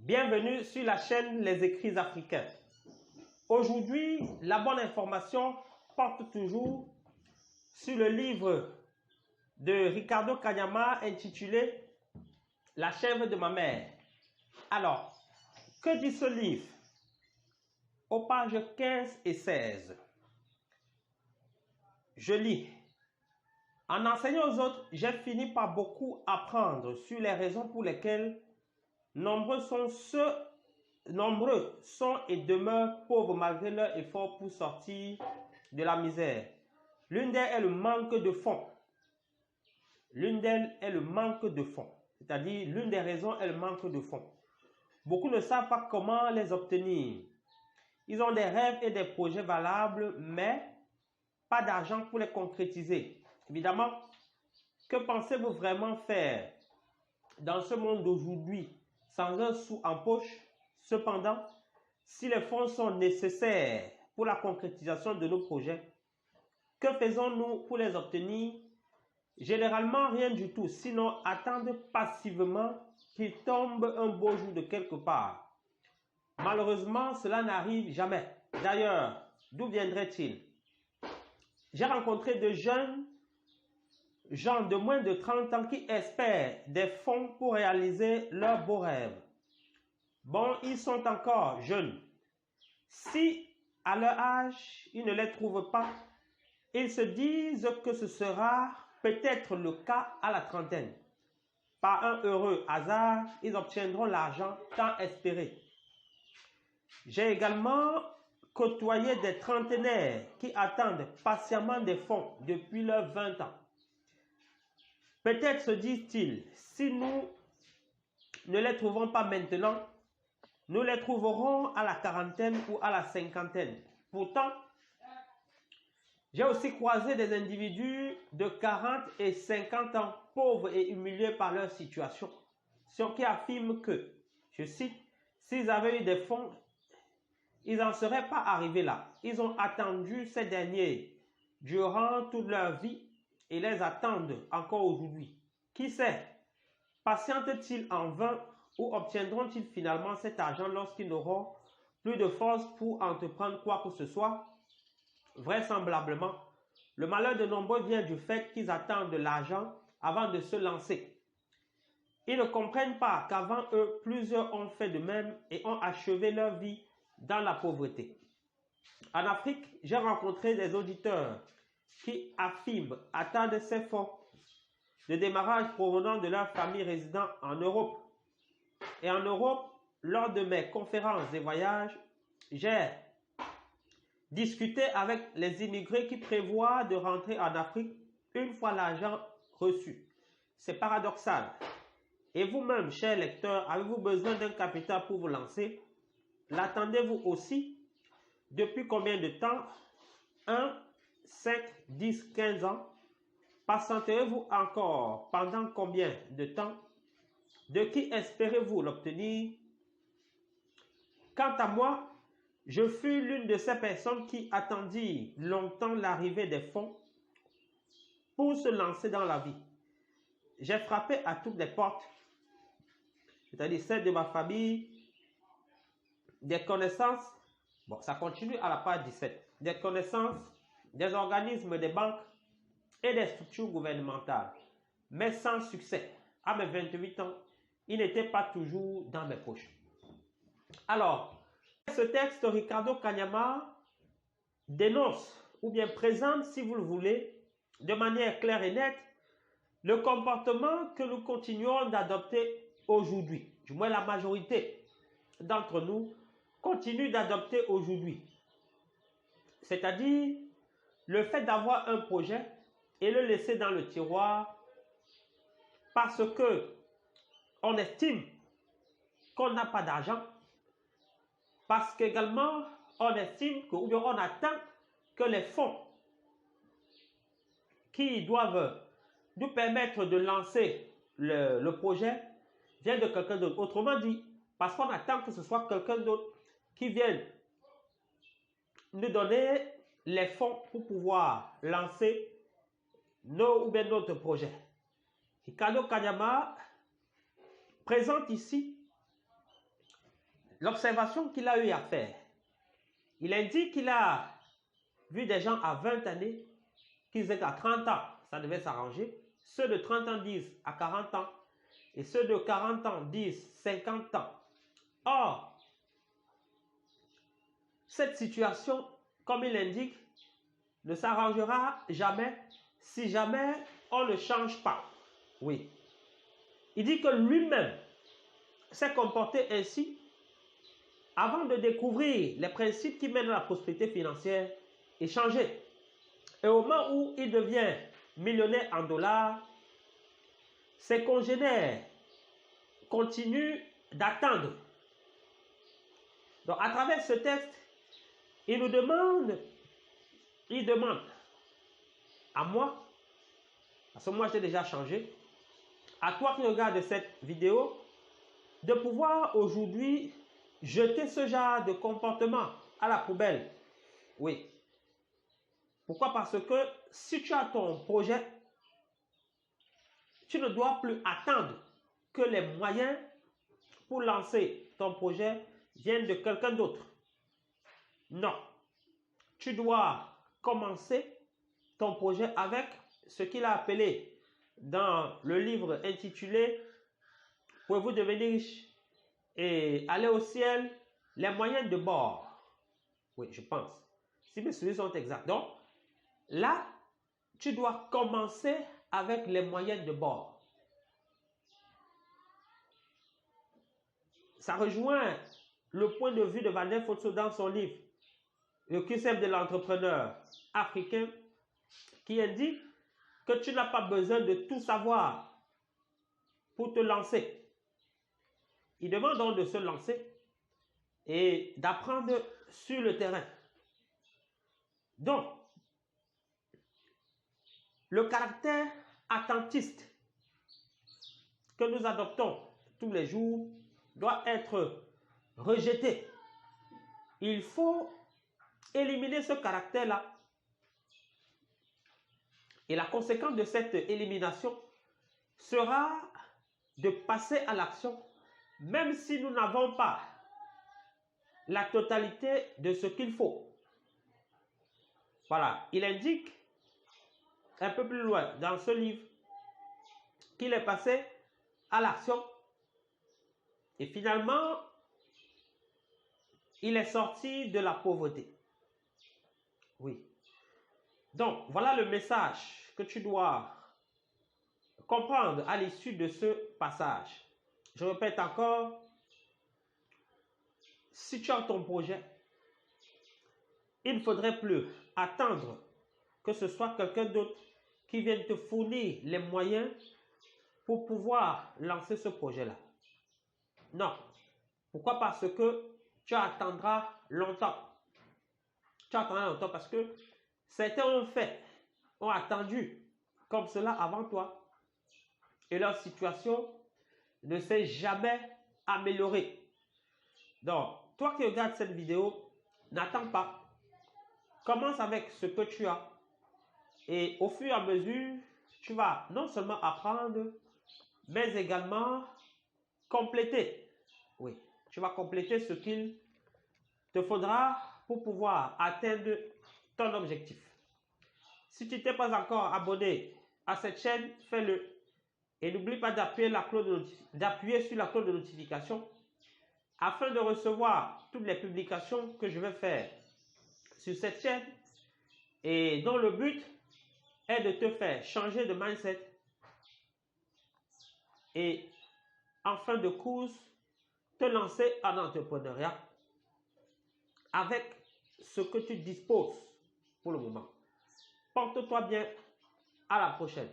Bienvenue sur la chaîne Les Écrits Africains. Aujourd'hui, la bonne information porte toujours sur le livre de Ricardo Kanyama intitulé « La chèvre de ma mère ». Alors, que dit ce livre? Aux pages 15 et 16, je lis. En enseignant aux autres, j'ai fini par beaucoup apprendre sur les raisons pour lesquelles nombreux sont et demeurent pauvres malgré leur effort pour sortir de la misère. L'une d'elles est le manque de fonds. L'une d'elles est le manque de fonds. C'est-à-dire, l'une des raisons est le manque de fonds. Beaucoup ne savent pas comment les obtenir. Ils ont des rêves et des projets valables, mais pas d'argent pour les concrétiser. Évidemment, que pensez-vous vraiment faire dans ce monde d'aujourd'hui sans un sou en poche? Cependant, si les fonds sont nécessaires pour la concrétisation de nos projets, que faisons-nous pour les obtenir? Généralement, rien du tout, sinon attendre passivement qu'il tombe un beau jour de quelque part. Malheureusement, cela n'arrive jamais. D'ailleurs, d'où viendrait-il? J'ai rencontré de jeunes gens de moins de 30 ans qui espèrent des fonds pour réaliser leurs beaux rêves. Bon, ils sont encore jeunes. Si, à leur âge, ils ne les trouvent pas, ils se disent que ce sera peut-être le cas à la trentaine. Par un heureux hasard, ils obtiendront l'argent tant espéré. J'ai également côtoyé des trentenaires qui attendent patiemment des fonds depuis leurs 20 ans. Peut-être se disent-ils, si nous ne les trouvons pas maintenant, nous les trouverons à la quarantaine ou à la cinquantaine. Pourtant, j'ai aussi croisé des individus de 40 et 50 ans, pauvres et humiliés par leur situation, ceux qui affirment que, je cite, s'ils avaient eu des fonds, ils n'en seraient pas arrivés là. Ils ont attendu ces derniers durant toute leur vie et les attendent encore aujourd'hui. Qui sait, patientent-ils en vain ou obtiendront-ils finalement cet argent lorsqu'ils n'auront plus de force pour entreprendre quoi que ce soit? Vraisemblablement, le malheur de nombreux vient du fait qu'ils attendent de l'argent avant de se lancer. Ils ne comprennent pas qu'avant eux, plusieurs ont fait de même et ont achevé leur vie dans la pauvreté. En Afrique, j'ai rencontré des auditeurs qui affirment attendre ces fonds de démarrage provenant de leur famille résidant en Europe. Et en Europe, lors de mes conférences et voyages, j'ai discuté avec les immigrés qui prévoient de rentrer en Afrique une fois l'argent reçu. C'est paradoxal. Et vous-même, chers lecteurs, avez-vous besoin d'un capital pour vous lancer? L'attendez-vous aussi? Depuis combien de temps? 1, 5, 10, 15 ans? Patienterez-vous encore pendant combien de temps? De qui espérez-vous l'obtenir? Quant à moi, je fus l'une de ces personnes qui attendirent longtemps l'arrivée des fonds pour se lancer dans la vie. J'ai frappé à toutes les portes, c'est-à-dire celles de ma famille, des connaissances, bon, ça continue à la page 17, des connaissances, des organismes, des banques et des structures gouvernementales, mais sans succès. À mes 28 ans, il n'était pas toujours dans mes poches. Alors, ce texte, Ricardo Kanyama dénonce, ou bien présente, si vous le voulez, de manière claire et nette, le comportement que nous continuons d'adopter aujourd'hui. Du moins, la majorité d'entre nous continue d'adopter aujourd'hui. C'est-à-dire, le fait d'avoir un projet et le laisser dans le tiroir parce que on estime qu'on n'a pas d'argent, parce qu'également on estime que, ou bien on attend que les fonds qui doivent nous permettre de lancer le projet viennent de quelqu'un d'autre. Autrement dit, parce qu'on attend que ce soit quelqu'un d'autre qui vienne nous donner les fonds pour pouvoir lancer nos ou bien notre projet. Ricardo Kanyama présente ici l'observation qu'il a eu à faire, il indique qu'il a vu des gens à 20 années qui disaient qu'à 30 ans, ça devait s'arranger. Ceux de 30 ans disent à 40 ans. Et ceux de 40 ans disent 50 ans. Or, cette situation, comme il l'indique, ne s'arrangera jamais si jamais on ne change pas. Oui. Il dit que lui-même s'est comporté ainsi avant de découvrir les principes qui mènent à la prospérité financière et changer. Et au moment où il devient millionnaire en dollars, ses congénères continuent d'attendre. Donc, à travers ce texte, il demande à moi, parce que moi j'ai déjà changé, à toi qui regardes cette vidéo, de pouvoir aujourd'hui jeter ce genre de comportement à la poubelle. Oui. Pourquoi? Parce que si tu as ton projet, tu ne dois plus attendre que les moyens pour lancer ton projet viennent de quelqu'un d'autre. Non. Tu dois commencer ton projet avec ce qu'il a appelé dans le livre intitulé « Pouvez-vous devenir riche et aller au ciel ?» les moyens de bord. Oui, je pense. Si mes souvenirs sont exacts. Donc, là, tu dois commencer avec les moyens de bord. Ça rejoint le point de vue de Vander Fotso dans son livre « Le QCM de l'entrepreneur africain » qui indique que tu n'as pas besoin de tout savoir pour te lancer. Il demande donc de se lancer et d'apprendre sur le terrain. Donc, le caractère attentiste que nous adoptons tous les jours doit être rejeté. Il faut éliminer ce caractère-là. Et la conséquence de cette élimination sera de passer à l'action, même si nous n'avons pas la totalité de ce qu'il faut. Voilà, il indique un peu plus loin dans ce livre qu'il est passé à l'action et finalement, il est sorti de la pauvreté. Oui. Donc, voilà le message que tu dois comprendre à l'issue de ce passage. Je répète encore, si tu as ton projet, il ne faudrait plus attendre que ce soit quelqu'un d'autre qui vienne te fournir les moyens pour pouvoir lancer ce projet-là. Non. Pourquoi? Parce que tu attendras longtemps. Tu attendras longtemps parce que certains ont attendu comme cela avant toi. Et leur situation ne s'est jamais améliorée. Donc, toi qui regardes cette vidéo, n'attends pas. Commence avec ce que tu as. Et au fur et à mesure, tu vas non seulement apprendre, mais également compléter. Oui, tu vas compléter ce qu'il te faudra pour pouvoir atteindre ton objectif. Si tu n'es pas encore abonné à cette chaîne, fais-le. Et n'oublie pas d'appuyer sur la cloche de notification afin de recevoir toutes les publications que je vais faire sur cette chaîne et dont le but est de te faire changer de mindset et en fin de course, te lancer en entrepreneuriat avec ce que tu disposes pour le moment. Porte-toi bien, à la prochaine.